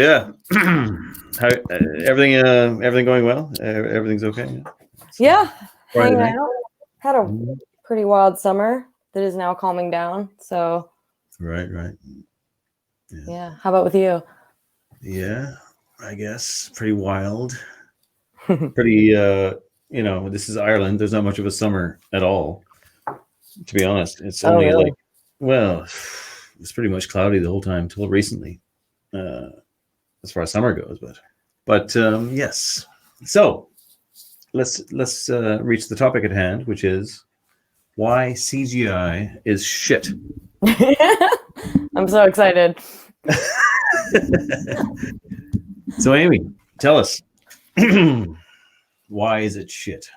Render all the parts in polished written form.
Yeah. How everything going well? Everything's okay. Yeah, Friday hanging night. out. Had a Mhm. pretty wild summer that is now calming down. So Right. yeah. How about with you? Yeah, I guess pretty wild. Pretty. This is Ireland. There's not much of a summer at all. To be honest, it's Oh, only really? well, it's pretty much cloudy the whole time till recently, uh, as far as summer goes. But yes. So let's reach the topic at hand, which is why CGI is shit. I'm so excited. So, Amy, tell us, why is it shit?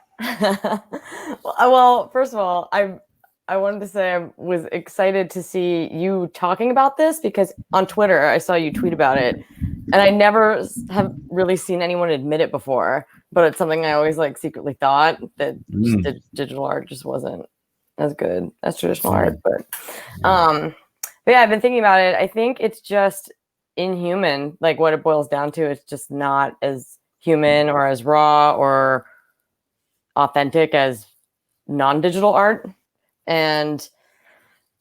Well, first of all, I wanted to say I was excited to see you talking about this because on Twitter I saw you tweet about it, and I never have really seen anyone admit it before. But it's something I always like secretly thought that digital art just wasn't as good as traditional art. But yeah, I've been thinking about it. I think it's just inhuman. Like what it boils down to, it's just not as human or as raw or authentic as non-digital art. And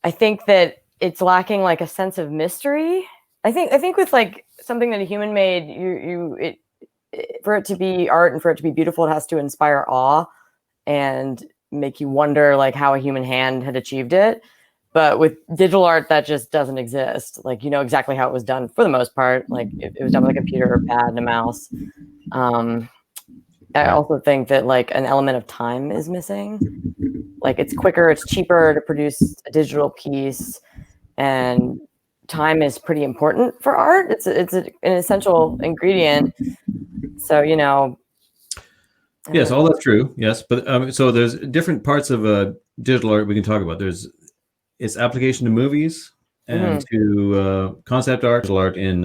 I think that it's lacking like a sense of mystery. I think with like something that a human made, for it to be art and for it to be beautiful, it has to inspire awe and make you wonder like how a human hand had achieved it. But with digital art, that just doesn't exist. Like, you know exactly how it was done for the most part. Like it was done with a computer, a pad, and a mouse. I also think that like an element of time is missing. Like it's quicker, it's cheaper to produce a digital piece, and time is pretty important for art. It's an essential ingredient. So Yes, all that's true. Yes, but so there's different parts of digital art we can talk about. There's its application to movies and to concept art, digital art in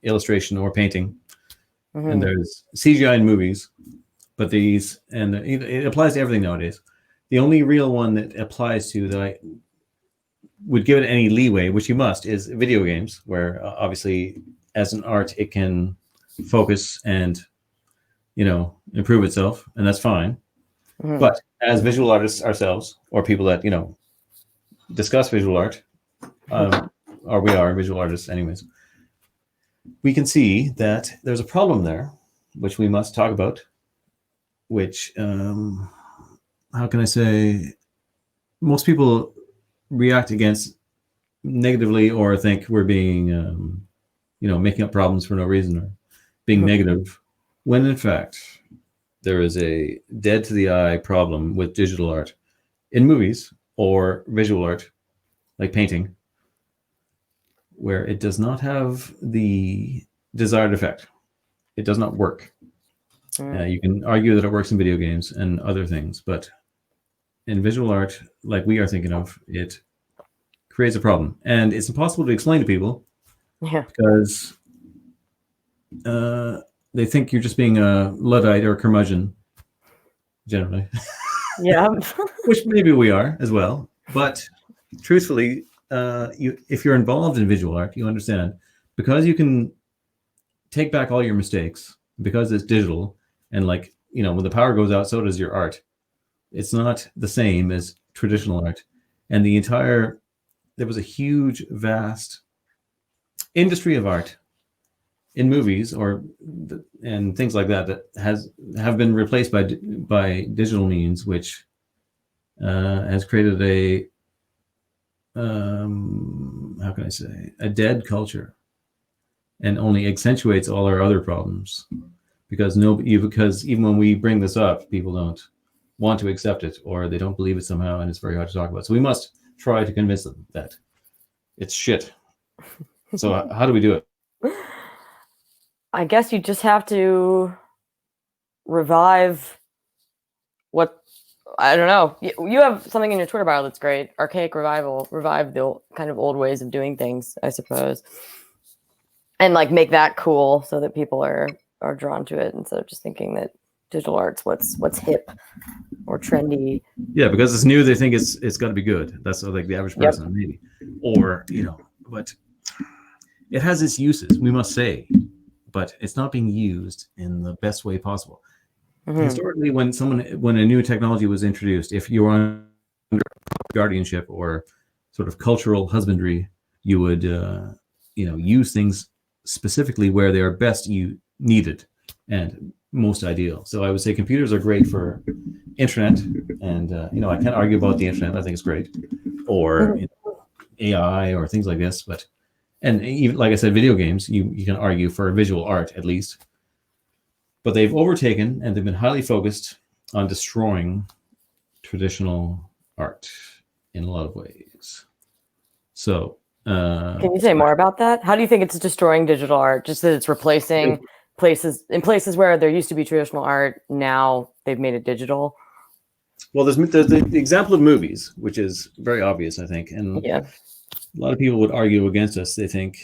illustration or painting, and there's CGI in movies. But it applies to everything nowadays. The only real one that applies to that I would give it any leeway, which you must, is video games, where obviously as an art it can focus and improve itself, and that's fine. But as visual artists ourselves, or people that discuss visual art, or we are visual artists anyways, we can see that there's a problem there, which we must talk about. Which, how can I say, most people react against negatively or think we're being, making up problems for no reason or being negative, when in fact there is a dead to the eye problem with digital art in movies or visual art, like painting, where it does not have the desired effect. It does not work. You can argue that it works in video games and other things, but in visual art, like we are thinking of, it creates a problem. And it's impossible to explain to people because they think you're just being a Luddite or a curmudgeon, generally. Yeah. Which maybe we are as well. But truthfully, if you're involved in visual art, you understand, because you can take back all your mistakes, because it's digital, and when the power goes out, so does your art. It's not the same as traditional art. And there was a huge, vast industry of art in movies and things like that have been replaced by digital means, which has created how can I say, a dead culture, and only accentuates all our other problems, because even when we bring this up, people don't want to accept it, or they don't believe it somehow, and it's very hard to talk about. So we must try to convince them that it's shit. So how do we do it? I guess you just have to revive I don't know. You have something in your Twitter bio that's great. Archaic revival. Revive the kind of old ways of doing things, I suppose. And like make that cool so that people are drawn to it instead of just thinking that digital art's what's hip or trendy. Yeah, because it's new, they think it's got to be good. That's like the average person, maybe. Or, but it has its uses, we must say, but it's not being used in the best way possible. Historically, when a new technology was introduced, if you were under guardianship or sort of cultural husbandry, you would use things specifically where they are best needed and most ideal. So I would say computers are great for internet, and I can't argue about the internet. I think it's great, or AI or things like this. And even like I said, video games, you can argue for visual art at least. But they've overtaken and they've been highly focused on destroying traditional art in a lot of ways. So, can you say more about that? How do you think it's destroying digital art? Just that it's replacing places where there used to be traditional art. Now they've made it digital. Well, there's the example of movies, which is very obvious, I think, and a lot of people would argue against us. They think,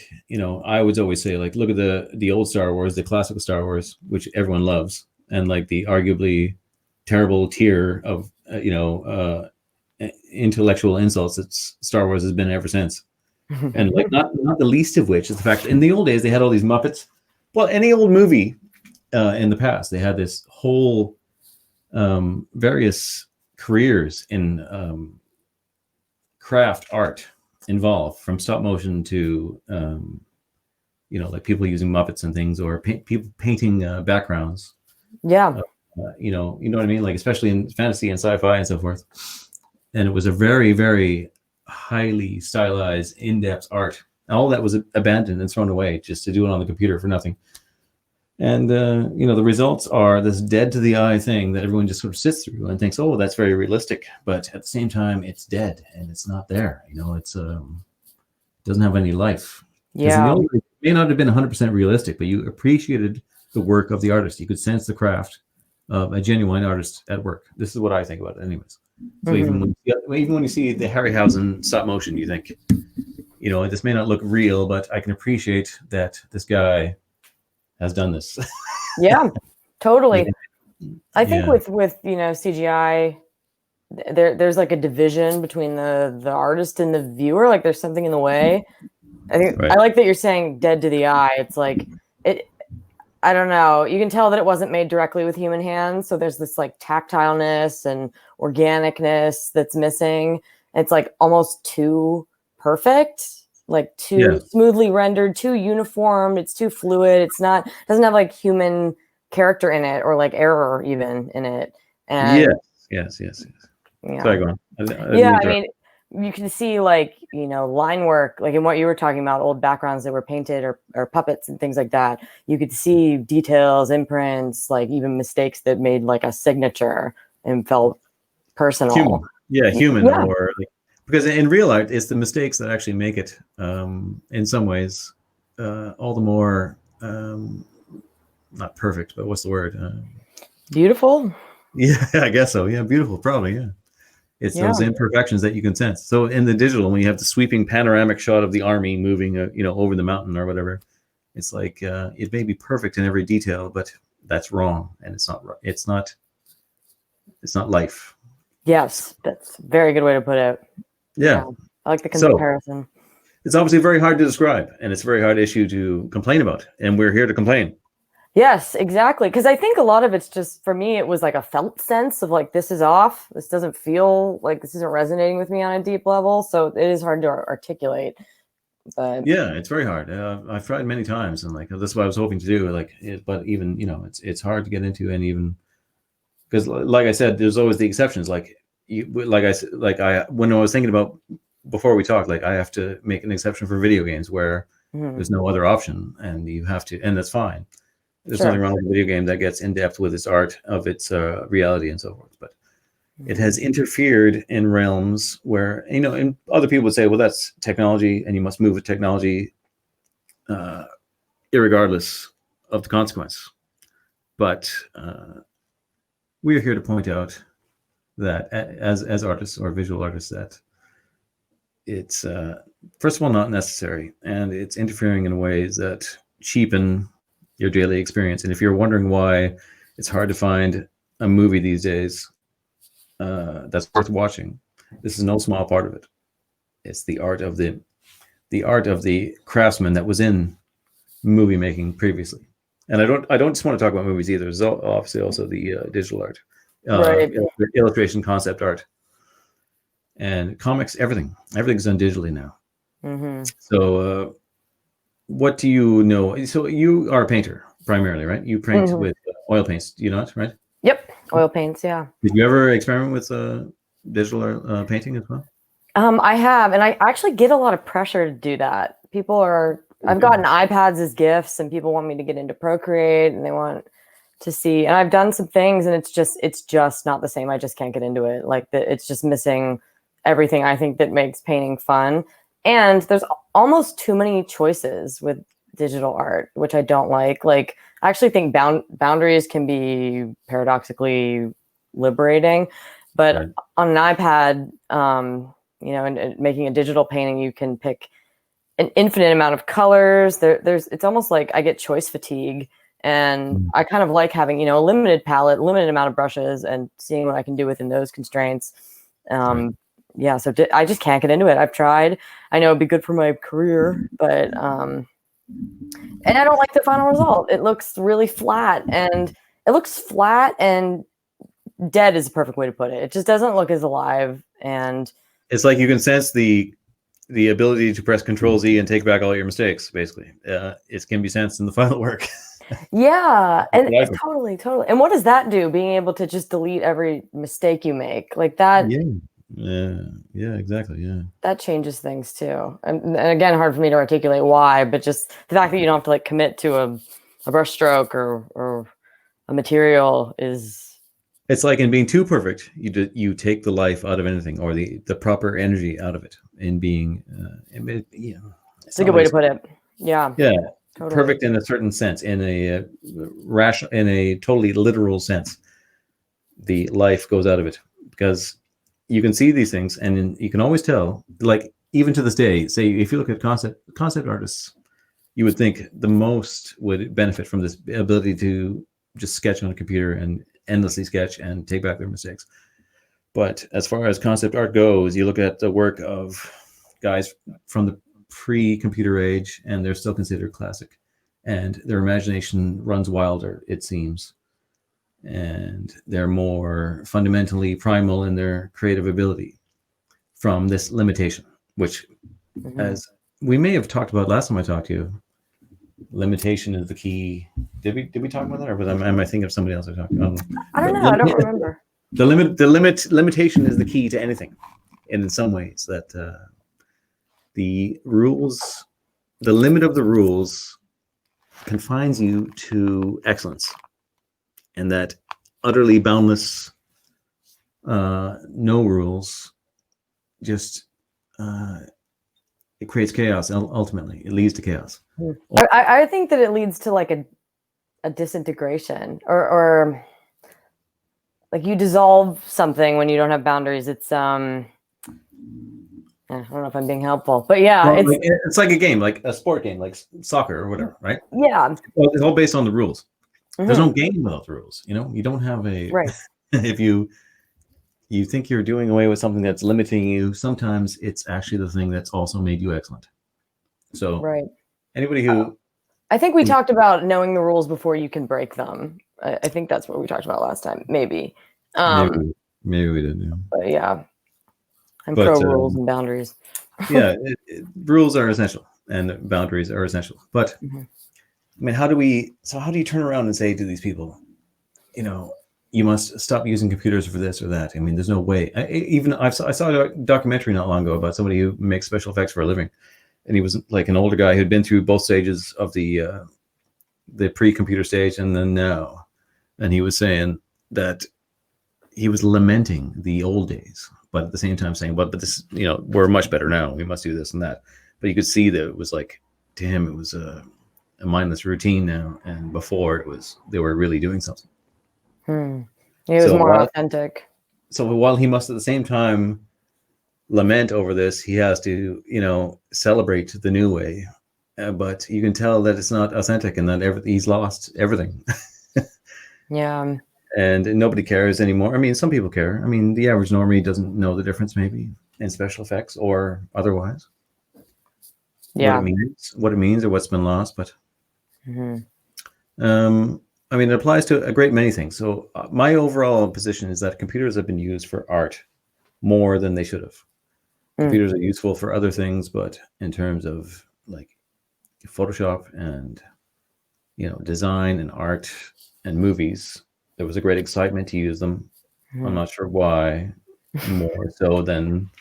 I would always say, like, look at the old Star Wars, the classical Star Wars, which everyone loves, and like the arguably terrible tier of intellectual insults that Star Wars has been ever since. And like not the least of which is the fact that in the old days they had all these Muppets. Well, any old movie in the past, they had this whole various careers in craft art involved, from stop motion to like people using Muppets and things, or people painting backgrounds. You know what I mean, like especially in fantasy and sci-fi and so forth. And it was a very, very highly stylized, in-depth art. All that was abandoned and thrown away just to do it on the computer for nothing. And the results are this dead to the eye thing that everyone just sort of sits through and thinks, oh, that's very realistic. But at the same time, it's dead and it's not there. It's doesn't have any life. Yeah. It may not have been 100% realistic, but you appreciated the work of the artist. You could sense the craft of a genuine artist at work. This is what I think about it, anyways. So even when you see the Harryhausen stop motion, you think, this may not look real, but I can appreciate that this guy has done this. Yeah, totally. I think with CGI, there's like a division between the artist and the viewer. Like there's something in the way. I think I like that you're saying dead to the eye. It's like I don't know. You can tell that it wasn't made directly with human hands. So there's this like tactileness and organicness that's missing. It's like almost too perfect, like too smoothly rendered, too uniform. It's too fluid. Doesn't have like human character in it or like error even in it. And yes. Yeah. Sorry, go on. I mean, you can see like, line work, like in what you were talking about, old backgrounds that were painted or puppets and things like that. You could see details, imprints, like even mistakes that made like a signature and felt personal. Human. Or like, because in real art, it's the mistakes that actually make it in some ways all the more not perfect, but what's the word? Beautiful. Yeah, I guess so. Yeah, beautiful, probably. Yeah. It's those imperfections that you can sense. So in the digital, when you have the sweeping panoramic shot of the army moving, over the mountain or whatever, it's like it may be perfect in every detail, but that's wrong, and it's not. It's not life. Yes, that's a very good way to put it. Yeah, I like the comparison. So, it's obviously very hard to describe, and it's a very hard issue to complain about, and we're here to complain. Yes, exactly. Because I think a lot of it's just, for me, it was like a felt sense of like, this is off. This doesn't feel like this isn't resonating with me on a deep level. So it is hard to articulate. But yeah, it's very hard. I've tried many times, and like that's what I was hoping to do. But even it's hard to get into, and even because, like I said, there's always the exceptions. When I was thinking about before we talked, like I have to make an exception for video games where there's no other option, and you have to, and that's fine. There's nothing wrong with a video game that gets in depth with its art of its reality and so forth, but it has interfered in realms where, and other people would say, well, that's technology and you must move with technology irregardless of the consequence. But we're here to point out that as artists or visual artists, that it's first of all not necessary, and it's interfering in ways that cheapen your daily experience. And if you're wondering why it's hard to find a movie these days that's worth watching, this is no small part of it. It's the art of the the art of the craftsman that was in movie making previously. And I don't just want to talk about movies either. There's obviously also the digital art, Right. illustration, concept art, and comics. Everything's done digitally now. Mm-hmm. So, what do you know? So you are a painter primarily, right? You paint with oil paints, do you not, right? Yep. Oil paints. Yeah. Did you ever experiment with digital painting as well? I have, and I actually get a lot of pressure to do that. I've gotten iPads as gifts, and people want me to get into Procreate, and they want to see. And I've done some things, and it's just not the same. I just can't get into it. Like it's just missing everything I think that makes painting fun. And there's almost too many choices with digital art, which I don't like. Like I actually think boundaries can be paradoxically liberating, but Right. on an iPad, and making a digital painting, you can pick an infinite amount of colors. It's almost like I get choice fatigue, and I kind of like having, a limited palette, limited amount of brushes, and seeing what I can do within those constraints. Right. Yeah, so I just can't get into it. I've tried. I know it'd be good for my career, but and I don't like the final result. It looks really flat, and dead is a perfect way to put it. It just doesn't look as alive, and It's like you can sense the ability to press Control Z and take back all your mistakes. Basically, it can be sensed in the final work. yeah, and Exactly. totally. And what does that do? Being able to just delete every mistake you make, like that. Yeah, exactly. Yeah. That changes things too. And again, hard for me to articulate why, but just the fact that you don't have to like commit to a brush stroke or a material is. It's like in being too perfect, you take the life out of anything, or the proper energy out of it. In being, It's a good way to put it. Yeah. Yeah, Totally. perfect in a certain sense, in a rational, in a totally literal sense. The life goes out of it because you can see these things, and you can always tell. Like even to this day, say if you look at concept artists, you would think the most would benefit from this ability to just sketch on a computer and endlessly sketch and take back their mistakes. But as far as concept art goes, you look at the work of guys from the pre-computer age, and they're still considered classic, and their imagination runs wilder, it seems, and they're more fundamentally primal in their creative ability from this limitation, which, as we may have talked about last time I talked to you, limitation is the key. Did we talk about that, or am I thinking of somebody else I talked about? I don't know. I don't remember. The limitation is the key to anything, and in some ways that the limit of the rules confines you to excellence, and that utterly boundless, no rules, just it creates chaos. Ultimately, it leads to chaos. I think that it leads to like a disintegration, or like you dissolve something when you don't have boundaries. It's I don't know if I'm being helpful, but yeah, well, it's like a game, like a sport game, like soccer or whatever, right? Yeah. Well, it's all based on the rules. There's no game without the rules. You don't have a right. If you think you're doing away with something that's limiting you, sometimes it's actually the thing that's also made you excellent. So right. Anybody who I think we talked about knowing the rules before you can break them. I think that's what we talked about last time. Maybe. Maybe we did. Yeah. But yeah, I'm pro rules and boundaries. Yeah, rules are essential and boundaries are essential. But I mean, how do you turn around and say to these people, you must stop using computers for this or that? I mean, there's no way. I saw a documentary not long ago about somebody who makes special effects for a living, and he was like an older guy who'd been through both stages of the pre-computer stage and then now, and he was saying that he was lamenting the old days, but at the same time saying, but this, we're much better now. We must do this and that. But you could see that it was like, to him, it was a mindless routine now, and before they were really doing something. It was more authentic. So while he must at the same time lament over this, he has to, celebrate the new way. But you can tell that it's not authentic and that he's lost everything. Yeah. And nobody cares anymore. I mean, some people care. I mean, the average normie doesn't know the difference maybe in special effects or otherwise. Yeah. what it means, or what's been lost. But Mhm. I mean, it applies to a great many things. So my overall position is that computers have been used for art more than they should have. Computers are useful for other things, but in terms of like Photoshop and design and art and movies, there was a great excitement to use them. I'm not sure why, more so than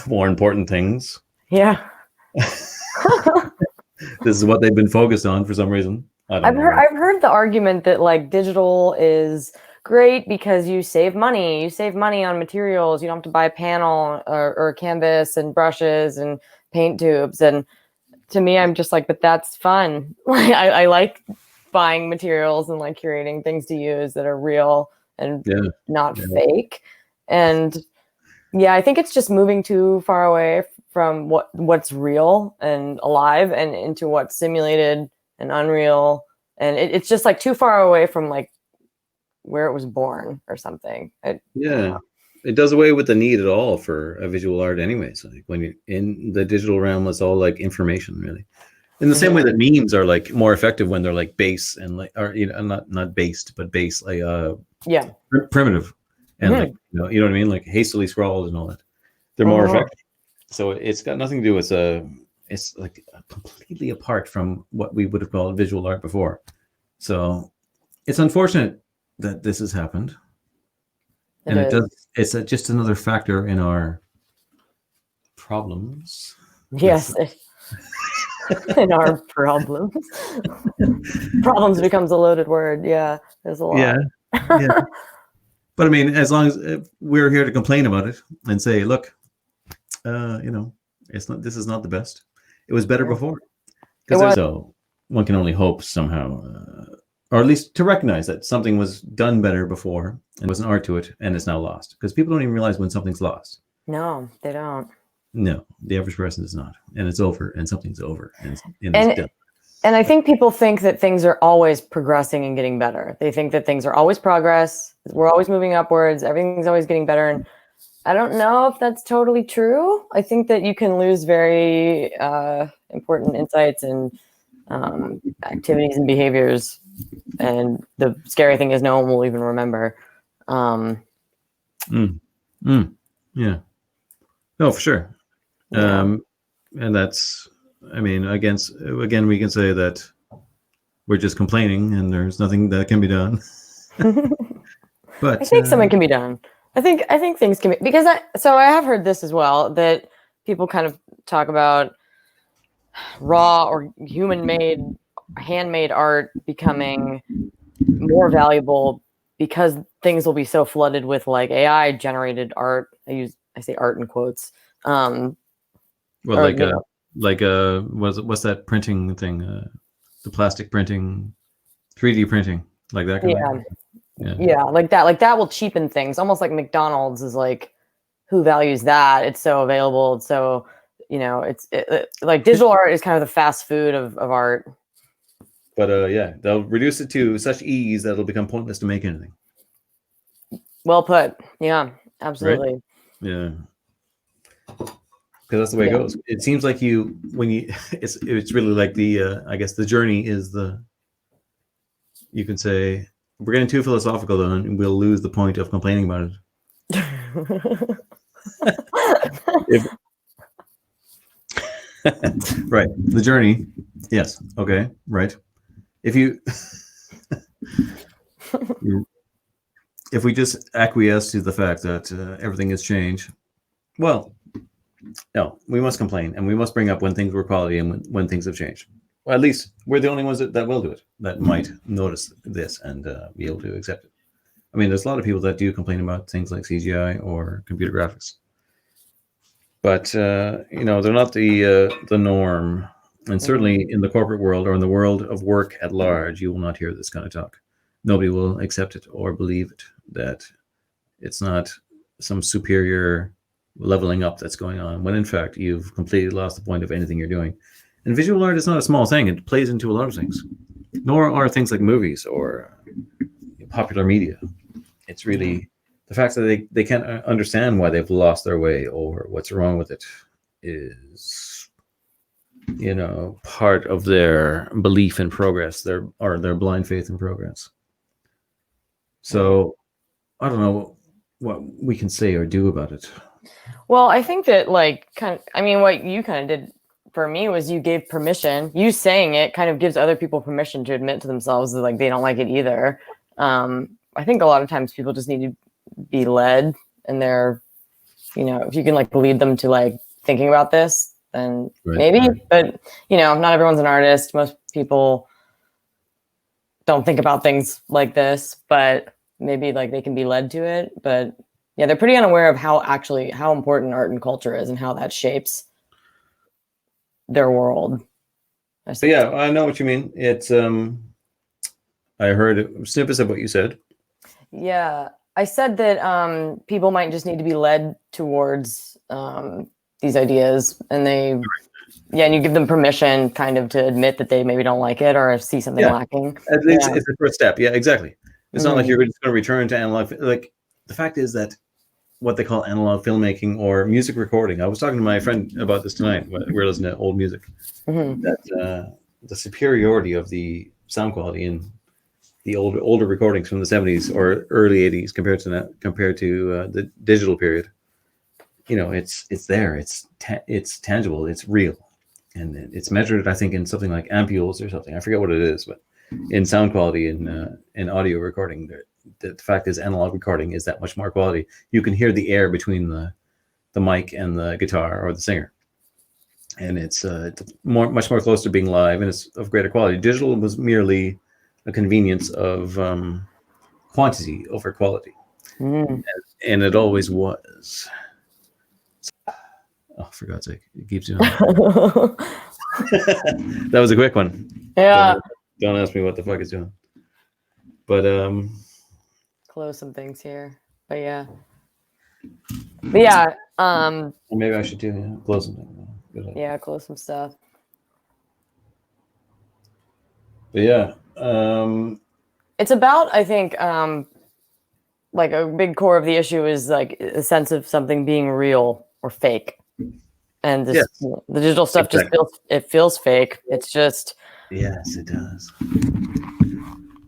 more important things. Yeah. This is what they've been focused on for some reason. I don't know. I've heard the argument that like digital is great because you save money. You save money on materials. You don't have to buy a panel or canvas and brushes and paint tubes. And to me, I'm just like, but that's fun. Like I like buying materials and like curating things to use that are real and not fake. And yeah, I think it's just moving too far away from what's real and alive and into what's simulated and unreal. And it's just like too far away from like where it was born or something. It does away with the need at all for a visual art anyway. So like when you're in the digital realm, it's all like information, really. In the same way that memes are like more effective when they're like base and like, or not based, but base, like primitive and like you know what I mean, like hastily scrawled and all that. They're more effective. So it's got nothing to do with it's like completely apart from what we would have called visual art before. So it's unfortunate that this has happened. It's just another factor in our problems. Yes. In our problems. Problems becomes a loaded word. Yeah, there's a lot. Yeah. But I mean, as long as we're here to complain about it and say, look, this is not the best. It was better before. So one can only hope somehow, or at least to recognize that something was done better before and there was an art to it and it's now lost. Because people don't even realize when something's lost. No, they don't. No, the average person does not. And it's over and something's over and it's done. And I think people think that things are always progressing and getting better. They think that things are always progress. We're always moving upwards. Everything's always getting better. And I don't know if that's totally true. I think that you can lose very important insights and activities and behaviors. And the scary thing is no one will even remember. Yeah. No, for sure. And that's, I mean, again, we can say that we're just complaining and there's nothing that can be done. But I think something can be done. I think things can be, because I have heard this as well, that people kind of talk about raw or human-made, handmade art becoming more valuable because things will be so flooded with like AI generated art. I say art in quotes. Well, what's that printing thing? The plastic printing, 3D printing, like that kind of thing. Yeah, like that will cheapen things. Almost like McDonald's is like, who values that? It's so available. So, it's like digital art is kind of the fast food of art. But they'll reduce it to such ease that it'll become pointless to make anything. Well put. Yeah, absolutely. Right? Yeah. Because that's the way it goes. It seems like it's really like I guess the journey is you can say, we're getting too philosophical though, and we'll lose the point of complaining about it. Right. The journey. Yes. Okay. Right. If we just acquiesce to the fact that everything has changed, well, no, we must complain and we must bring up when things were quality and when things have changed. Well, at least we're the only ones that will do it, that might notice this and be able to accept it. I mean, there's a lot of people that do complain about things like CGI or computer graphics, but they're not the norm. And certainly in the corporate world or in the world of work at large, you will not hear this kind of talk. Nobody will accept it or believe it, that it's not some superior leveling up that's going on, when in fact you've completely lost the point of anything you're doing. And visual art is not a small thing. It plays into a lot of things, nor are things like movies or popular media. It's really the fact that they can't understand why they've lost their way or what's wrong with it is part of their belief in progress, their blind faith in progress. So I don't know what we can say or do about it. Well, I think that what you kind of did for me was you gave permission. You saying it kind of gives other people permission to admit to themselves that like they don't like it either. I think a lot of times people just need to be led, and they're, if you can like lead them to like thinking about this, then maybe. Right. But not everyone's an artist. Most people don't think about things like this, but maybe like they can be led to it. But yeah, they're pretty unaware of how important art and culture is and how that shapes their world. So yeah, I know what you mean. It's I heard snippets of what you said. Yeah, I said that people might just need to be led towards these ideas, and and you give them permission kind of to admit that they maybe don't like it or see something lacking. At least it's the first step. Yeah, exactly. It's not like you're just going to return to analog. Like, the fact is that what they call analog filmmaking or music recording. I was talking to my friend about this tonight. We're listening to old music. That the superiority of the sound quality in the older recordings from the 70s or early 80s compared to the digital period. It's there. It's tangible. It's real, and it's measured, I think, in something like ampules or something. I forget what it is, but in sound quality in audio recording, the fact is analog recording is that much more quality. You can hear the air between the mic and the guitar or the singer, and it's much more close to being live, and it's of greater quality. Digital was merely a convenience of quantity over quality, and it always was. Oh, for God's sake, it keeps doing that. That was a quick one. Yeah. Don't ask me what the fuck it's doing. But close some things here. But yeah. But yeah. Maybe I should do close something. Yeah, close some stuff. But yeah. It's about, I think, like a big core of the issue is like a sense of something being real or fake. And this, the digital stuff just feels fake. It's just. Yes, it does.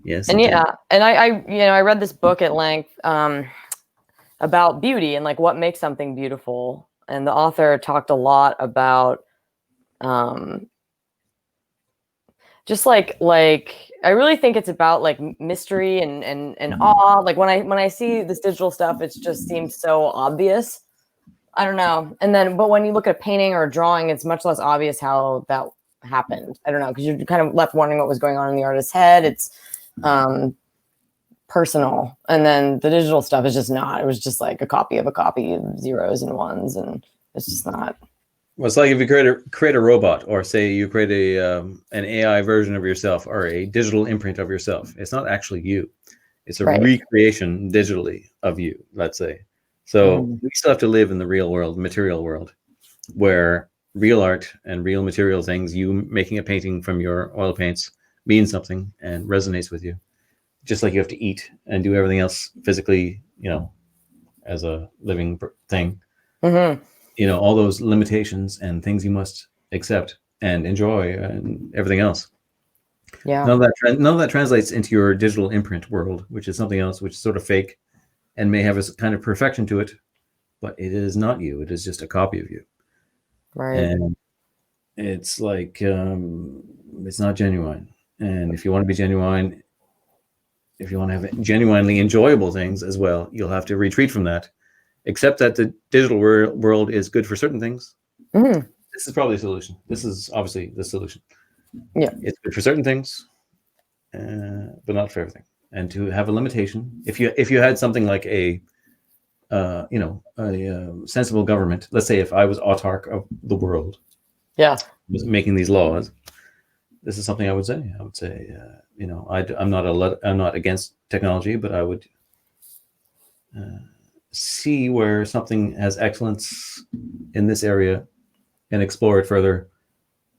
Yes. And and I read this book at length about beauty and like what makes something beautiful. And the author talked a lot about just like I really think it's about like mystery and awe. Like when I see this digital stuff, it just seems so obvious. I don't know. But when you look at a painting or a drawing, it's much less obvious how that happened. I don't know, because you're kind of left wondering what was going on in the artist's head. It's personal. And then the digital stuff is just not. It was just like a copy of zeros and ones, and it's just not. Well, it's like if you create a robot, or say you create an AI version of yourself or a digital imprint of yourself. It's not actually you. It's a recreation digitally of you, let's say. So we still have to live in the real world, material world, where real art and real material things, you making a painting from your oil paints, means something and resonates with you. Just like you have to eat and do everything else physically, as a living thing. All those limitations and things you must accept and enjoy and everything else. Yeah. None of that translates into your digital imprint world, which is something else, which is sort of fake and may have a kind of perfection to it, but it is not you. It is just a copy of you. Right. And it's like, it's not genuine. And if you want to be genuine, if you want to have genuinely enjoyable things as well, you'll have to retreat from that. Accept that the digital world is good for certain things. This is probably a solution. This is obviously the solution. Yeah. It's good for certain things, but not for everything. And to have a limitation, if you had something like a sensible government, let's say if I was autarch of the world, was making these laws, this is something I would say. I would say, I'm not against technology, but I would see where something has excellence in this area and explore it further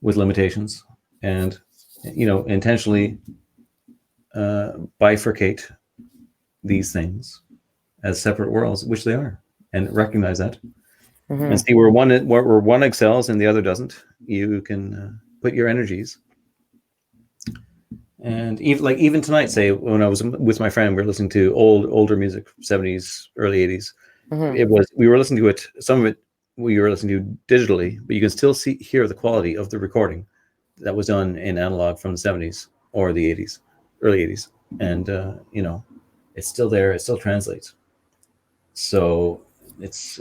with limitations, and intentionally bifurcate these things as separate worlds, which they are, and recognize that, and see where one excels and the other doesn't. You can put your energies. And even tonight, say when I was with my friend, we were listening to older music, 70s, early 80s. We were listening to it. Some of it we were listening to digitally, but you can still hear the quality of the recording that was done in analog from the 70s or the 80s, early 80s, and it's still there. It still translates. So it's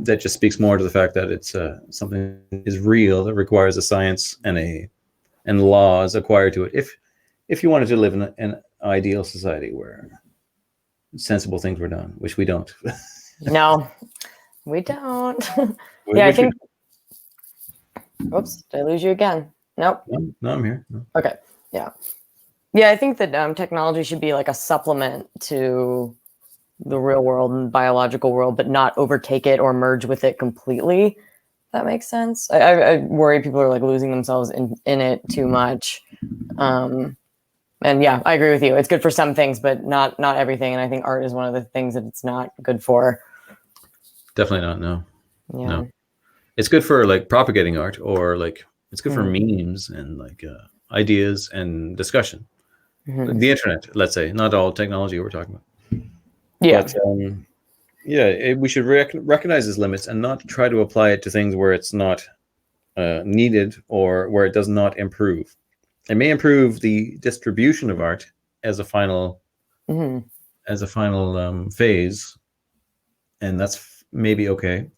that just speaks more to the fact that it's something is real that requires a science and laws acquired to it. If you wanted to live in an ideal society where sensible things were done, which we don't. No, we don't. I think. Oops, did I lose you again? Nope. No, I'm here. No. Okay. Yeah. I think that technology should be like a supplement to the real world and biological world, but not overtake it or merge with it completely. That makes sense. I worry people are like losing themselves in it too much. And yeah, I agree with you. It's good for some things, but not everything. And I think art is one of the things that it's not good for. Definitely not. No. Yeah. No. It's good for like propagating art, or like it's good for memes and like ideas and discussion. Like the internet, let's say, not all technology we're talking about. Yeah. But, we should recognize its limits and not try to apply it to things where it's not needed or where it does not improve. It may improve the distribution of art as a final phase, and that's maybe okay.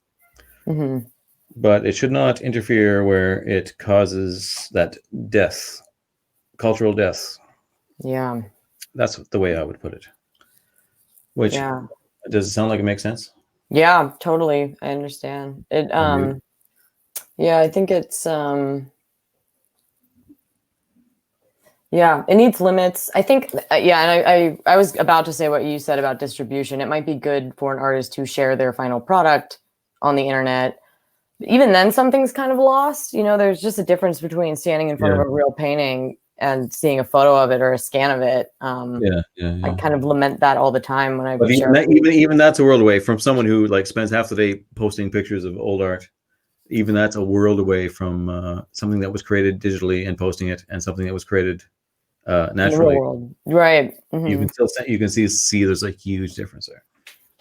But it should not interfere where it causes that death, cultural death. Yeah. That's the way I would put it. Which does it sound like it makes sense? Yeah, totally. I understand it. I think it's it needs limits. I think and I was about to say what you said about distribution. It might be good for an artist to share their final product on the internet. Even then, something's kind of lost. There's just a difference between standing in front of a real painting and seeing a photo of it or a scan of it. I kind of lament that all the time when I. But even that's a world away from someone who like spends half the day posting pictures of old art. Even that's a world away from something that was created digitally and posting it, and something that was created naturally. Right. You can see there's a huge difference there.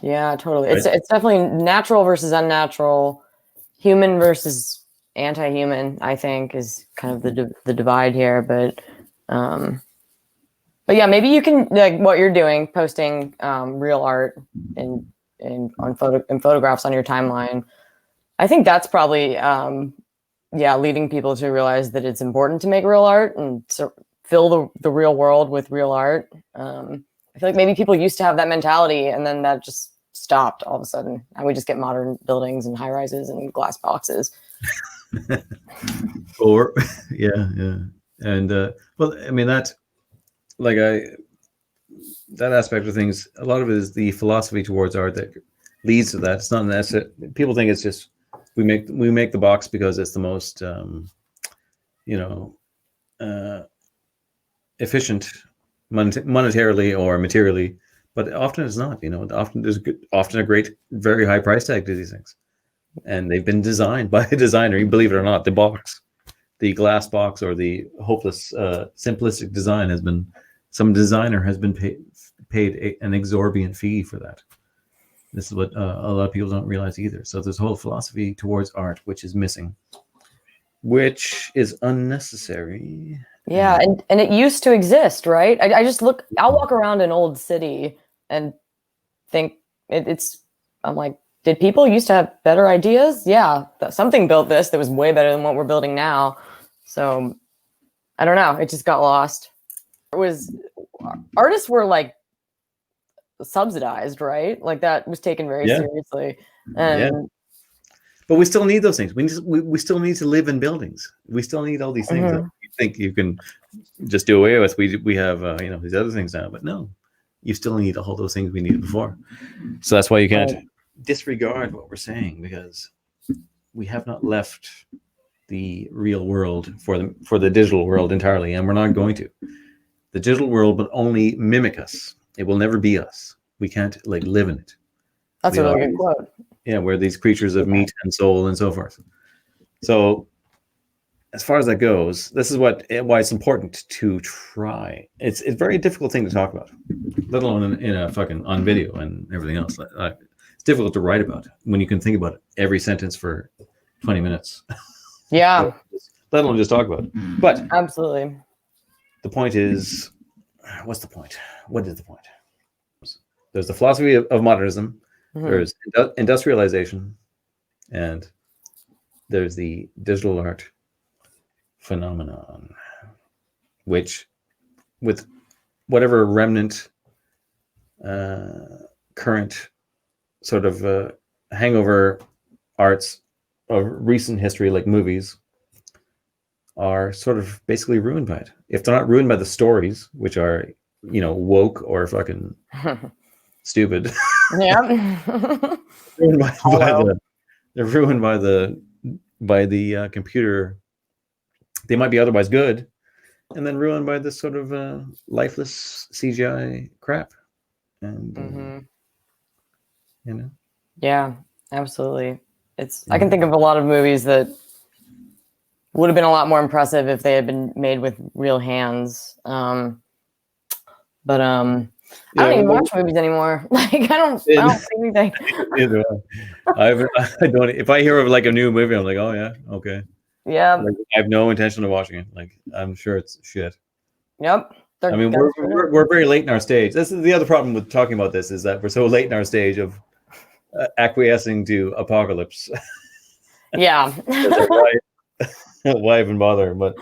Yeah, totally. Right? It's definitely natural versus unnatural, human versus anti-human, I think, is kind of the divide here. But yeah, maybe you can, like what you're doing, posting real art and photographs on your timeline. I think that's probably leading people to realize that it's important to make real art and fill the real world with real art. I feel like maybe people used to have that mentality, and then that just stopped all of a sudden, and we just get modern buildings and high rises and glass boxes. Or and well, I mean that aspect of things, a lot of it is the philosophy towards art that leads to that. It's not necessarily, people think it's just we make the box because it's the most efficient monetarily or materially, but often it's not. Often there's often a great, very high price tag to these things, and they've been designed by a designer. You believe it or not, the glass box, or the hopeless simplistic design some designer has been paid an exorbitant fee for that. This is what a lot of people don't realize either. So there's a whole philosophy towards art which is missing, which is unnecessary. Yeah, and it used to exist, right? I'll walk around an old city and think I'm like, did people used to have better ideas? Yeah, something built this that was way better than what we're building now. So I don't know. It just got lost. Artists were like subsidized, right? Like that was taken very seriously. And but we still need those things. We still need to live in buildings. We still need all these things that you think you can just do away with. We have these other things now, but no, you still need all those things we needed before. So that's why you can't disregard what we're saying, because we have not left the real world for the digital world entirely, and we're not going to. The digital world will only mimic us. It will never be us. We can't live in it. That's a really good quote. where these creatures of meat and soul and so forth. So as far as that goes, this is why it's important to try. It's a very difficult thing to talk about, let alone in a fucking on video and everything else. It's difficult to write about when you can think about every sentence for 20 minutes. Yeah. Let alone just talk about it. But absolutely. The point is, what's the point? What is the point? There's the philosophy of modernism. There's industrialization, and there's the digital art phenomenon, which, with whatever remnant current sort of hangover arts of recent history, like movies, are sort of basically ruined by it. If they're not ruined by the stories, which are, woke or fucking stupid. Yeah. They're ruined by the computer. They might be otherwise good, and then ruined by this sort of lifeless CGI crap. And yeah, absolutely. I can think of a lot of movies that would have been a lot more impressive if they had been made with real hands. I don't even watch movies anymore. Like I don't see anything. I don't. If I hear of like a new movie, I'm like, oh yeah, okay. Yeah. Like, I have no intention of watching it. Like I'm sure it's shit. Yep. I mean, we're very late in our stage. This is the other problem with talking about this, is that we're so late in our stage of acquiescing to apocalypse. Yeah. Why even bother? But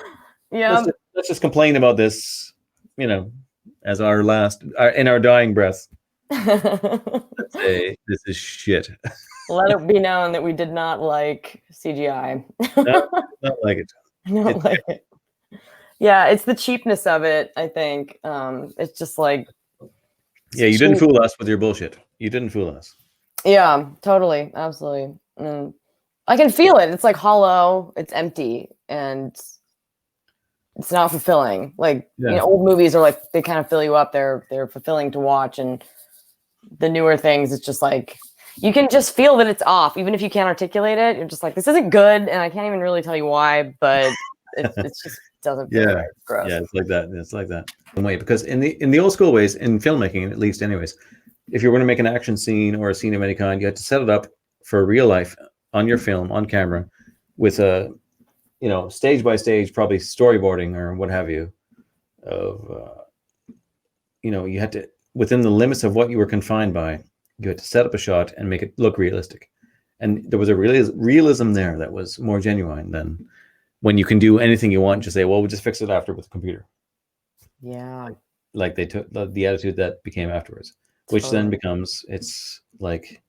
yeah, let's just complain about this, as our last in our dying breath. Let's say this is shit. Let it be known that we did not like CGI. Not like it. Not like it. Yeah, it's the cheapness of it, I think. It's just like, yeah, you didn't fool us with your bullshit. You didn't fool us. Yeah, totally, absolutely. I can feel it. It's like hollow. It's empty, and it's not fulfilling. Like old movies are like, they kind of fill you up. They're fulfilling to watch, and the newer things, it's just like you can just feel that it's off, even if you can't articulate it. You're just like, this isn't good, and I can't even really tell you why, but it just doesn't feel right. It's gross. Yeah, it's like that. It's like that. Because in the old school ways, in filmmaking at least, anyways, if you were going to make an action scene or a scene of any kind, you had to set it up for real life on your film, on camera, with a, stage by stage, probably storyboarding or what have you, of, you had to, within the limits of what you were confined by, you had to set up a shot and make it look realistic. And there was a realism there that was more genuine than when you can do anything you want, just say, well, we'll just fix it after with the computer. Yeah. Like they took the attitude that became afterwards, which then becomes, it's like,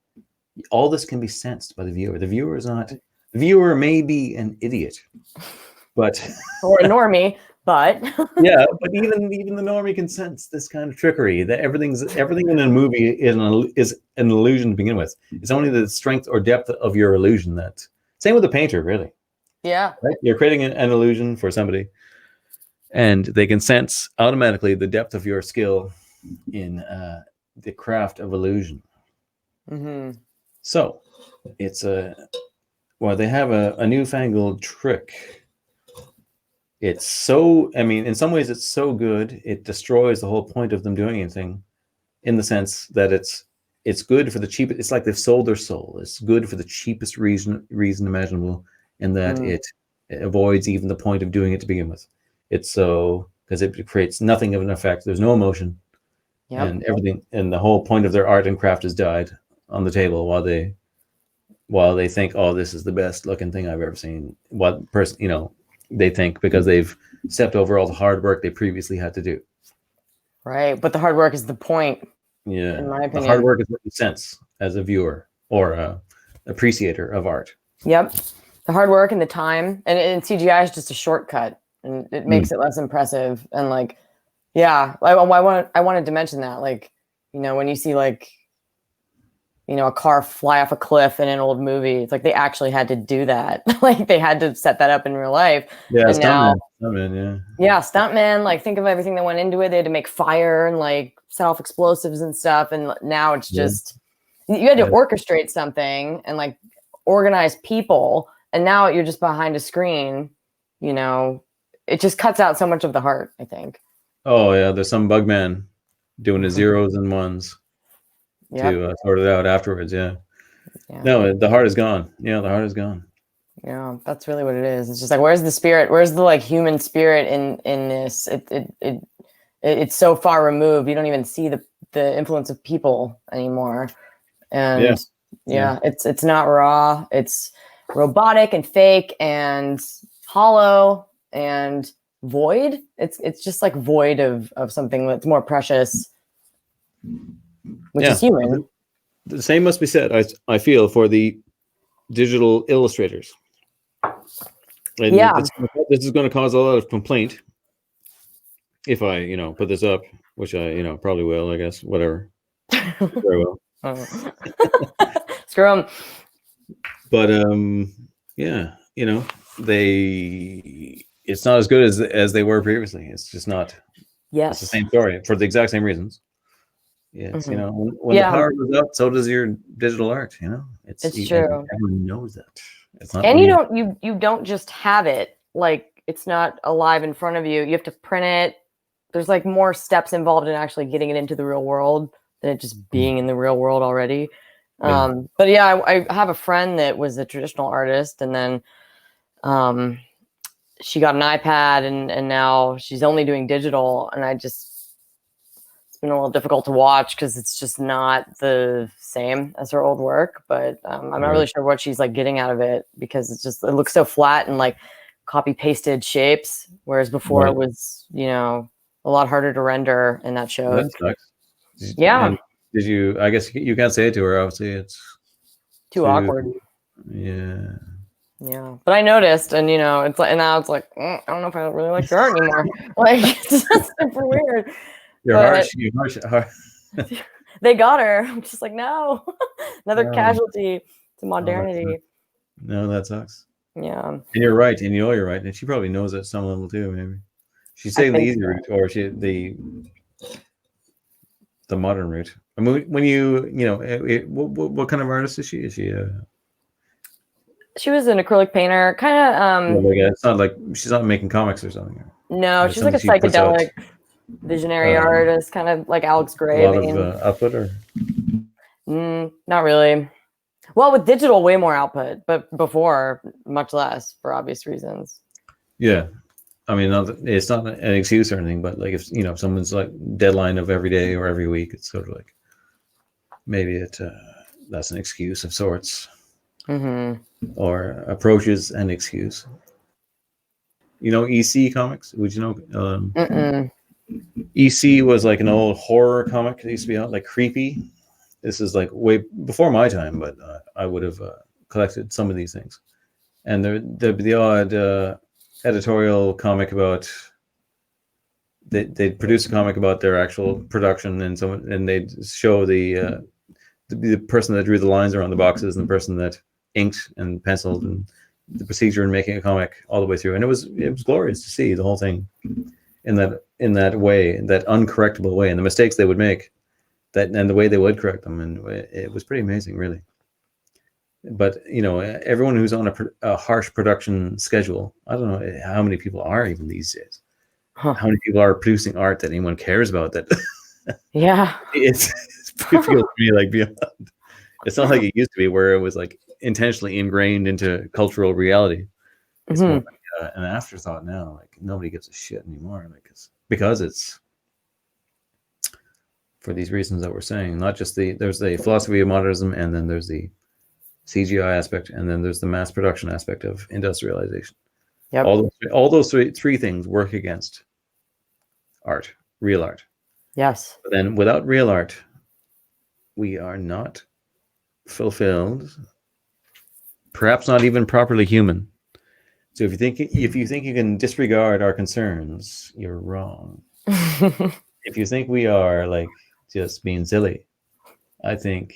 all this can be sensed by the viewer. The viewer may be an idiot, but or a normie, but yeah, but even the normie can sense this kind of trickery, that everything in a movie is an illusion to begin with. It's only the strength or depth of your illusion that, same with the painter, really. Yeah. Right? You're creating an illusion for somebody, and they can sense automatically the depth of your skill in the craft of illusion. So it's they have a newfangled trick. It's so, in some ways it's so good, it destroys the whole point of them doing anything, in the sense that it's good for the cheapest. It's like they've sold their soul. It's good for the cheapest reason imaginable, in that it avoids even the point of doing it to begin with. It's so, because it creates nothing of an effect. There's no emotion, and everything, and the whole point of their art and craft has died on the table while they think, oh, this is the best looking thing I've ever seen. What person, they think, because they've stepped over all the hard work they previously had to do. Right, but the hard work is the point. Yeah, in my opinion. The hard work is what you sense as a viewer or a appreciator of art. Yep, the hard work and the time, and CGI is just a shortcut, and it makes it less impressive. And like, yeah, I wanted to mention that, like, when you see like, a car fly off a cliff in an old movie, it's like they actually had to do that. Like they had to set that up in real life. Yeah, stuntman, yeah, stuntman. Like, think of everything that went into it. They had to make fire and like set off explosives and stuff. And now it's just, You had to orchestrate something and like organize people, and now you're just behind a screen. You know, it just cuts out so much of the heart, I think. Oh yeah, there's some bug man doing the zeros and ones to sort it out afterwards. Yeah. No, the heart is gone. Yeah, the heart is gone. Yeah, that's really what it is. It's just like, where's the spirit? Where's the like human spirit in this? It's so far removed. You don't even see the influence of people anymore. And it's not raw. It's robotic and fake and hollow and void. It's just like void of something that's more precious, which is human. The same must be said, I feel, for the digital illustrators. And this is going to cause a lot of complaint if I, put this up, which I, probably will, I guess, whatever. Very well. Screw them. But it's not as good as they were previously. It's just not. Yes. It's the same story for the exact same reasons. Yes, when the power goes up, so does your digital art. It's true. Everyone knows that. It's not. And you don't just have it, like it's not alive in front of you. You have to print it. There's like more steps involved in actually getting it into the real world than it just being in the real world already. But yeah, I have a friend that was a traditional artist, and then she got an iPad, and now she's only doing digital, and it's been a little difficult to watch because it's just not the same as her old work. But I'm not really sure what she's like getting out of it, because it looks so flat and like copy pasted shapes, whereas before it was a lot harder to render, and that showed. That sucks. And did you? I guess you can't say it to her. Obviously, it's too awkward. Yeah. Yeah, but I noticed, and it's like, and now it's like, I don't know if I really like your art anymore. Like, it's just super weird. You're harsh. They got her. I'm just like, no, another casualty to modernity. No, that sucks. Yeah. And you're right, and you're right, and she probably knows at some level too. Maybe she's taking the easy route, or the modern route. I mean, when what kind of artist is she? Is she She was an acrylic painter, kind of. It's not like she's not making comics or something. No, she's like a psychedelic visionary artist, kind of like Alex Gray. A lot of output, or not really. Well, with digital, way more output, but before, much less, for obvious reasons. Yeah, I mean, it's not an excuse or anything, but like if someone's like deadline of every day or every week, it's sort of like maybe that's an excuse of sorts. Or approaches an excuse. EC comics? Would you know? EC was like an old horror comic that used to be out, like creepy. This is like way before my time, but I would have collected some of these things. And there'd be the odd editorial comic about. They'd produce a comic about their actual production, and they'd show the person that drew the lines around the boxes and the person that inked and penciled and the procedure in making a comic all the way through, and it was glorious to see the whole thing in that way, that uncorrectable way, and the mistakes they would make, and the way they would correct them, and it was pretty amazing, really. But everyone who's on a harsh production schedule, I don't know how many people are even these days. How many people are producing art that anyone cares about? That it feels to me like beyond. It's not like it used to be, where it was like intentionally ingrained into cultural reality. It's more like an afterthought now. Like nobody gives a shit anymore, because it's for these reasons that we're saying. Not just there's the philosophy of modernism, and then there's the CGI aspect, and then there's the mass production aspect of industrialization. Yep. All those three things work against art, real art. Yes. But then without real art, we are not fulfilled, perhaps not even properly human. So if you think you can disregard our concerns, you're wrong. If you think we are like just being silly, I think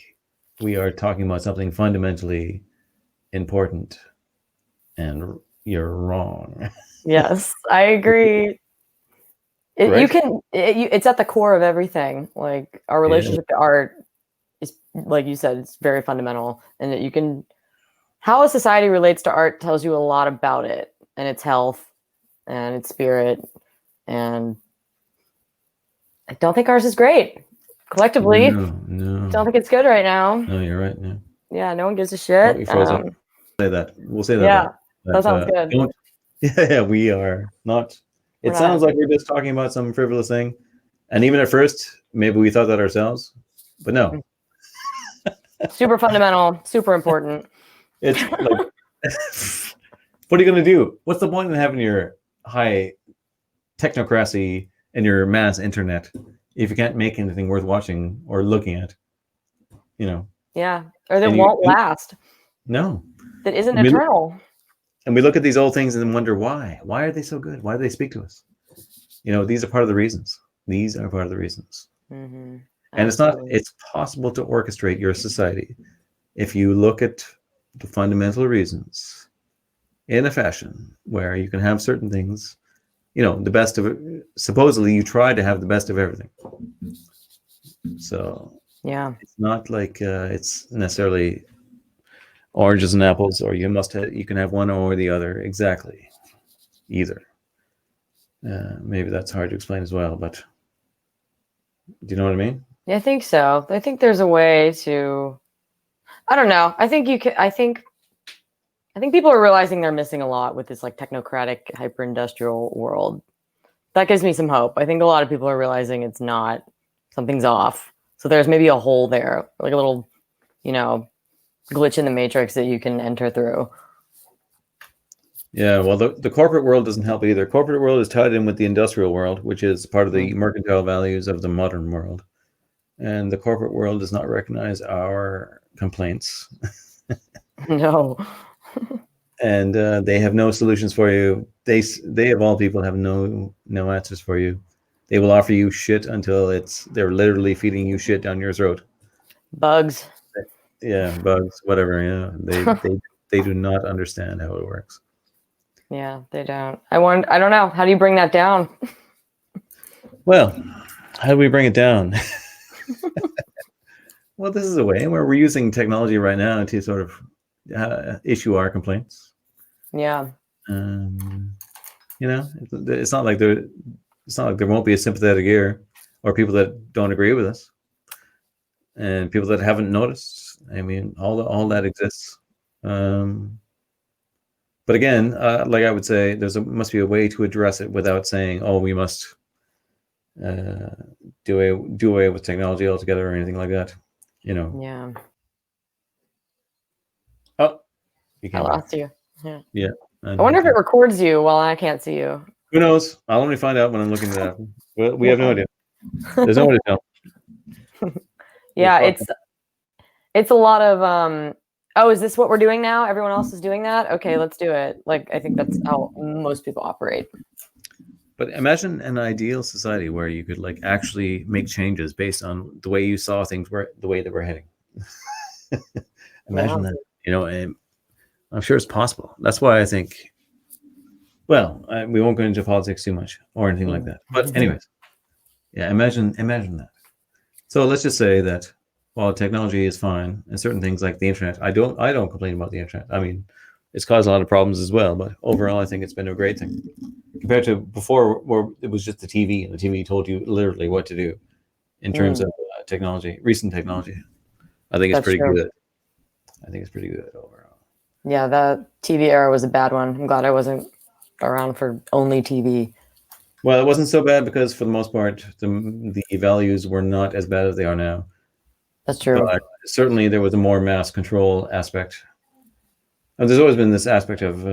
we are talking about something fundamentally important, and you're wrong. Yes, I agree. Right? It's at the core of everything. Like our relationship to art is like you said, it's very fundamental, and that you can, how a society relates to art tells you a lot about it and its health and its spirit. And I don't think ours is great collectively. No. Don't think it's good right now. No, you're right. Yeah, no one gives a shit. You froze up. Say that. We'll say that. Yeah, that sounds good. Yeah, we are not. It sounds like we're just talking about some frivolous thing, and even at first, maybe we thought that ourselves, but no. Super fundamental, super important. It's like, what are you going to do? What's the point in having your high technocracy and your mass internet if you can't make anything worth watching or looking at? Yeah, or that won't last. No, that isn't eternal. And we look at these old things and wonder why. Why are they so good? Why do they speak to us? These are part of the reasons. These are part of the reasons. Mm-hmm. And it's possible to orchestrate your society if you look at the fundamental reasons in a fashion where you can have certain things, the best of it. Supposedly you try to have the best of everything. So yeah, it's not like it's necessarily oranges and apples, or you can have one or the other exactly either. Maybe that's hard to explain as well, but do you know what I mean? Yeah, I think so. I think there's a way to, I don't know. I think people are realizing they're missing a lot with this like technocratic hyper-industrial world. That gives me some hope. I think a lot of people are realizing something's off. So there's maybe a hole there, like a little, glitch in the matrix that you can enter through. Yeah, well, the corporate world doesn't help either. Corporate world is tied in with the industrial world, which is part of the mercantile values of the modern world. And the corporate world does not recognize our complaints. No. And they have no solutions for you. They of all people have no answers for you. They will offer you shit until they're literally feeding you shit down your throat. Bugs. Yeah, bugs, whatever. Yeah, they do not understand how it works. Yeah, they don't. I don't know. How do you bring that down? Well, how do we bring it down? Well, this is a way where we're using technology right now to sort of issue our complaints. Yeah. It's not like there won't be a sympathetic ear or people that don't agree with us and people that haven't noticed. I mean, all that exists. But again, like I would say, must be a way to address it without saying, "Oh, we must do away with technology altogether" or anything like that. Yeah. Oh, I lost you. Yeah. I wonder if it records you while I can't see you. Who knows? I'll only find out when I'm looking at that. Well, we have no idea. There's no way to tell. Yeah, it's a lot of oh, is this what we're doing now? Everyone else is doing that? Okay, let's do it. Like, I think that's how most people operate. But imagine an ideal society where you could like actually make changes based on the way you saw things the way that we're heading. Imagine that, and I'm sure it's possible. That's why I think, well, we won't go into politics too much or anything like that. But anyways, yeah, imagine that. So let's just say that while technology is fine and certain things like the internet, I don't complain about the internet. I mean, it's caused a lot of problems as well, but overall, I think it's been a great thing compared to before, where it was just the TV, and the TV told you literally what to do in terms of technology, recent technology. I think it's pretty good. I think it's pretty good overall. Yeah, the TV era was a bad one. I'm glad I wasn't around for only TV. Well, it wasn't so bad because for the most part, the values were not as bad as they are now. That's true. But certainly there was a more mass control aspect. And there's always been this aspect of,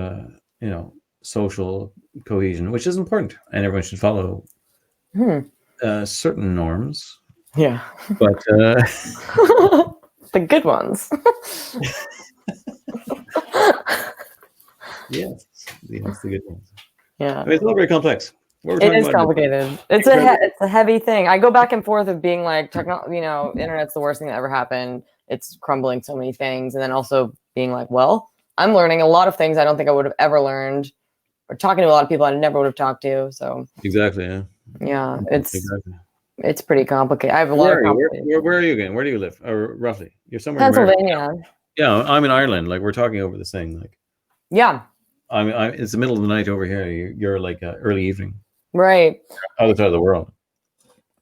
social cohesion, which is important, and everyone should follow certain norms. Yeah. But the good ones. Yes, the good ones. Yeah. I mean, it's not very complex. It is complicated. It's a heavy thing. I go back and forth of being like, internet's the worst thing that ever happened. It's crumbling so many things. And then also being like, well, I'm learning a lot of things I don't think I would have ever learned, or talking to a lot of people I never would have talked to. So exactly, yeah. Yeah, it's It's pretty complicated. I have a lot of complicated. Where are you again? Where do you live? Or roughly? You're somewhere in Pennsylvania. America. Yeah, I'm in Ireland. Like we're talking over this thing. Like yeah, it's the middle of the night over here. You're like early evening. Right. Other side of the world.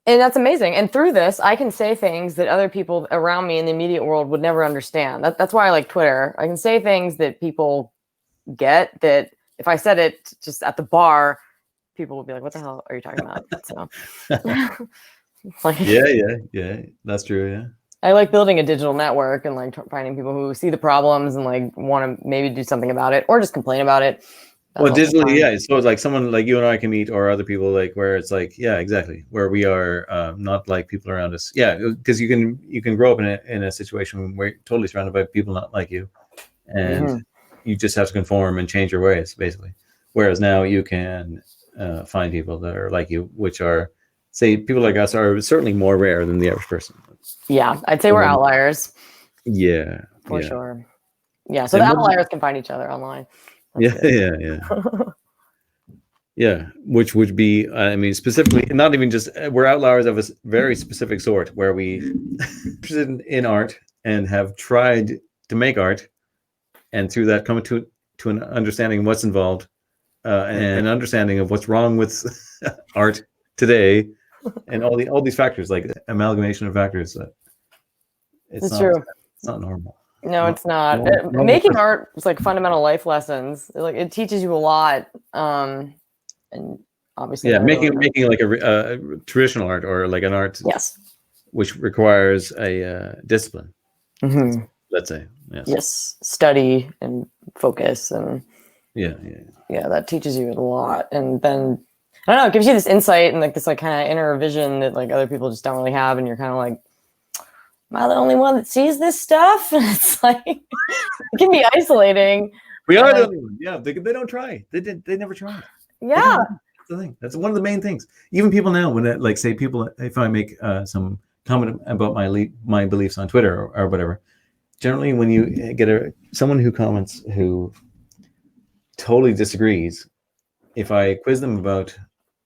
And that's amazing. And through this, I can say things that other people around me in the immediate world would never understand. That's why I like Twitter. I can say things that people get that if I said it just at the bar, people would be like, what the hell are you talking about? So, like, yeah. That's true. Yeah. I like building a digital network and like finding people who see the problems and like want to maybe do something about it or just complain about it. Well, digitally, yeah. So it's like someone like you and I can meet, or other people, like where it's like, yeah, exactly, where we are not like people around us. Yeah, because you can grow up in a situation where you're totally surrounded by people not like you, and you just have to conform and change your ways, basically. Whereas now you can find people that are like you, which are, say, people like us are certainly more rare than the average person. Yeah, I'd say we're outliers. Yeah, for sure. Yeah, so the outliers can find each other online. Yeah. Yeah, which would be, I mean, specifically, not even just, we're outliers of a very specific sort, where we interested in art and have tried to make art, and through that come to an understanding of what's involved, and an understanding of what's wrong with art today, and all these factors, like amalgamation of factors. It's true. It's not normal. No, it's not. Making art is like fundamental life lessons. Like it teaches you a lot, and obviously, yeah, making like a traditional art, or like an art, yes, which requires a discipline. Let's say, yes, study and focus, and yeah, that teaches you a lot. And then I don't know, it gives you this insight and like this like kind of inner vision that like other people just don't really have, and you're kind of like, am I the only one that sees this stuff? It's like it can be isolating. We are the only one. Yeah, they don't try. They never tried. Yeah, that's the thing. That's one of the main things. Even people now, when like say people, if I make some comment about my beliefs on Twitter or whatever, generally when you get someone who comments who totally disagrees, if I quiz them about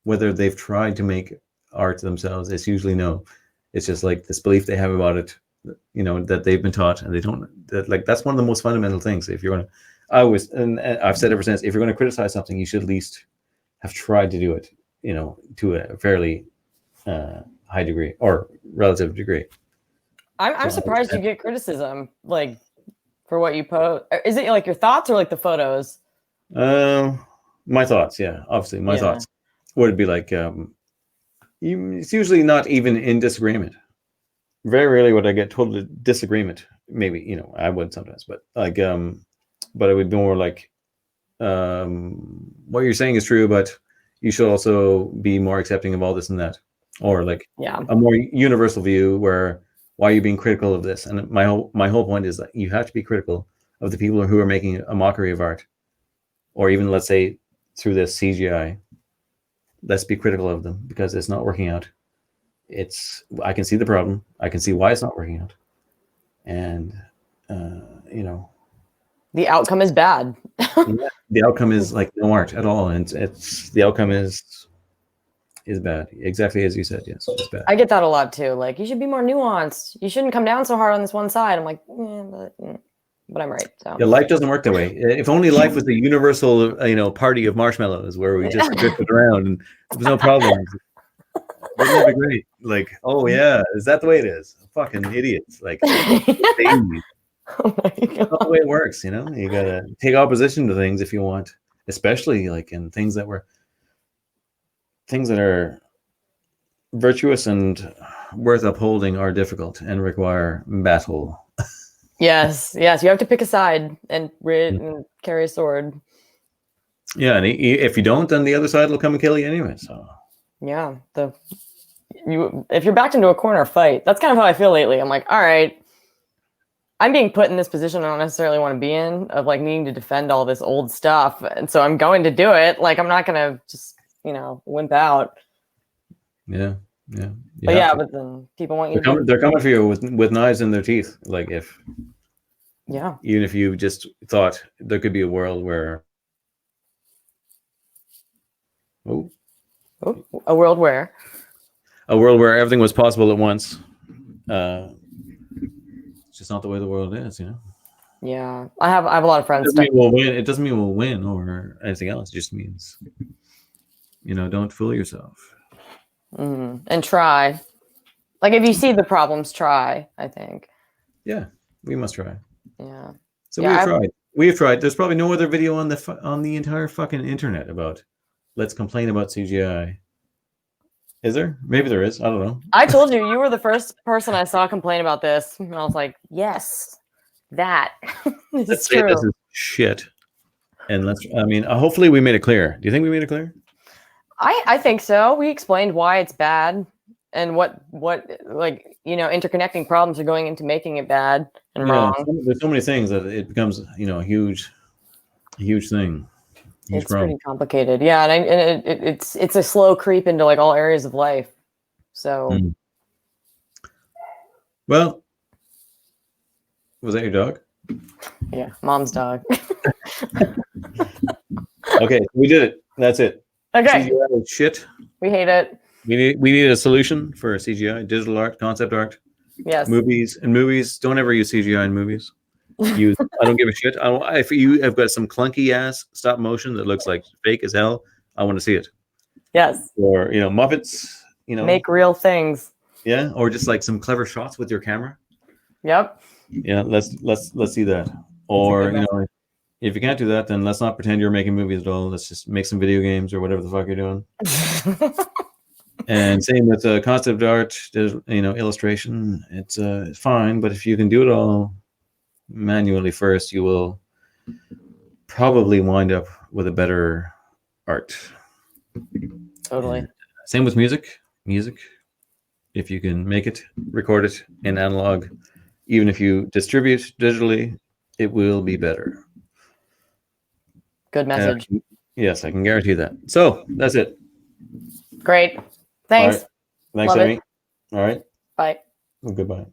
whether they've tried to make art themselves, it's usually no. It's just like this belief they have about it, that they've been taught, and they don't. That's one of the most fundamental things. If you're and I've said ever since, if you're going to criticize something, you should at least have tried to do it, to a fairly high degree or relative degree. I'm surprised you get criticism like for what you post. Is it like your thoughts or like the photos? My thoughts, yeah, obviously my thoughts would be like. It's usually not even in disagreement. Very rarely would I get total disagreement. Maybe, I would sometimes, but like, but it would be more like, what you're saying is true, but you should also be more accepting of all this and that, or like a more universal view where, why are you being critical of this? And my whole point is that you have to be critical of the people who are making a mockery of art, or even, let's say, through this CGI. Let's be critical of them because it's not working out. I can see the problem. I can see why it's not working out. And, the outcome is bad. The outcome is like no art at all. And the outcome is bad. Exactly as you said. Yes, it's bad. I get that a lot too. Like, you should be more nuanced. You shouldn't come down so hard on this one side. I'm like, but I'm right. So yeah, life doesn't work that way. If only life was a universal, party of marshmallows where we just drifted around and there was no problems. Wouldn't that be great? Like, oh yeah, is that the way it is? Fucking idiots! Like, babies. Oh my God. That's not the way it works. You gotta take opposition to things if you want, especially like in things that are virtuous and worth upholding are difficult and require battle. Yes, you have to pick a side and carry a sword. Yeah, and if you don't, then the other side will come and kill you anyway. So yeah, if you're backed into a corner, fight. That's kind of how I feel lately. I'm like, all right, I'm being put in this position I don't necessarily want to be in, of like needing to defend all this old stuff, and so I'm going to do it. Like, I'm not gonna just wimp out. Yeah. But then people want you. They're coming for you with knives in their teeth. Like even if you just thought there could be a world where. A world where. a world where everything was possible at once. It's just not the way the world is, you know. Yeah, I have a lot of It friends. doesn't mean we'll win. It doesn't mean we'll win or anything else. It just means, you know, don't fool yourself. And try. Like if you see the problems, try. I think. Yeah, we must try. Yeah. So Yeah, we've tried. We've tried. There's probably no other video on the entire fucking internet about let's complain about CGI. Is there? Maybe there is. I don't know. I told you were the first person I saw complain about this, and I was like, yes, that is Let's true. say this is shit. And hopefully we made it clear. Do you think we made it clear? I think so. We explained why it's bad and what like, you know, interconnecting problems are going into making it bad and wrong. There's so many things that it becomes, you know, a huge thing. It's pretty complicated. Yeah, and it's a slow creep into like all areas of life. So Well, was that your dog? yeah, mom's dog. Okay, we did it. That's it. Okay. CGI is shit. We hate it. We need a solution for CGI, digital art, concept art. Yes. Movies. Don't ever use CGI in movies. I don't give a shit. If you have got some clunky ass stop motion that looks like fake as hell, I want to see it. Yes. Or, you know, Muppets, you know. Make real things. Yeah, or just like some clever shots with your camera. Yep. Yeah, let's see that. Or, you know, if you can't do that, then let's not pretend you're making movies at all. Let's just make some video games or whatever the fuck you're doing. And same with concept art, you know, illustration. It's fine, but if you can do it all manually first, you will probably wind up with a better art. Totally. And same with music. If you can make it, record it in analog, even if you distribute digitally, it will be better. Good message. Yes, I can guarantee that. So that's it. Great. Thanks. All right. Thanks, Love Amy. it. All right. Bye. Well, goodbye.